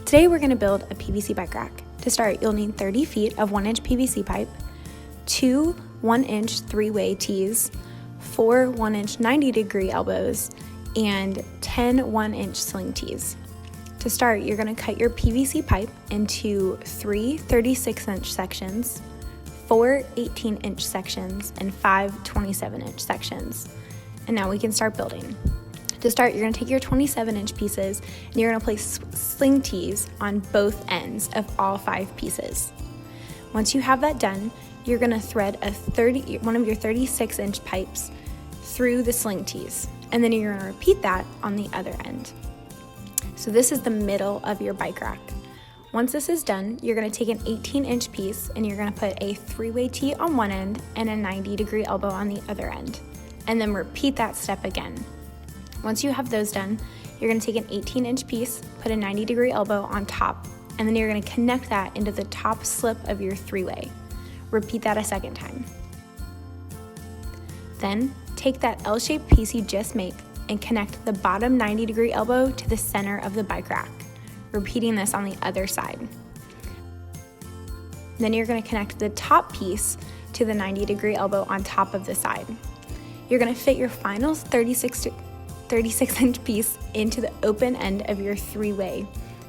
Today we're going to build a PVC bike rack. To start, you'll need 30 feet of 1-inch PVC pipe, 2 1-inch 3-way tees, 4 1-inch 90-degree elbows, and 10 1-inch sling tees. To start, you're going to cut your PVC pipe into 3 36-inch sections, 4 18-inch sections, and 5 27-inch sections. And now we can start building. To start, you're going to take your 27-inch pieces and you're going to place sling tees on both ends of all 5 pieces. Once you have that done, you're going to thread one of your 36-inch pipes through the sling tees, and then you're going to repeat that on the other end. So this is the middle of your bike rack. Once this is done, you're going to take an 18-inch piece and you're going to put a 3-way tee on one end and a 90-degree elbow on the other end, and then repeat that step again. Once you have those done, you're going to take an 18-inch piece, put a 90-degree elbow on top, and then you're going to connect that into the top slip of your 3-way. Repeat that a second time. Then, take that L-shaped piece you just made and connect the bottom 90-degree elbow to the center of the bike rack, repeating this on the other side. Then you're going to connect the top piece to the 90-degree elbow on top of the side. You're going to fit your final 36-inch piece into the open end of your 3-way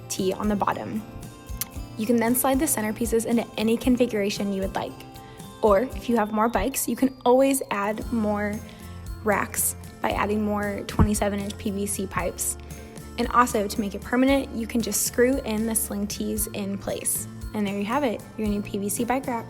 tee on the bottom. You can then slide the center pieces into any configuration you would like. Or if you have more bikes, you can always add more racks by adding more 27-inch PVC pipes. And also, to make it permanent, you can just screw in the sling tees in place. And there you have it, your new PVC bike rack.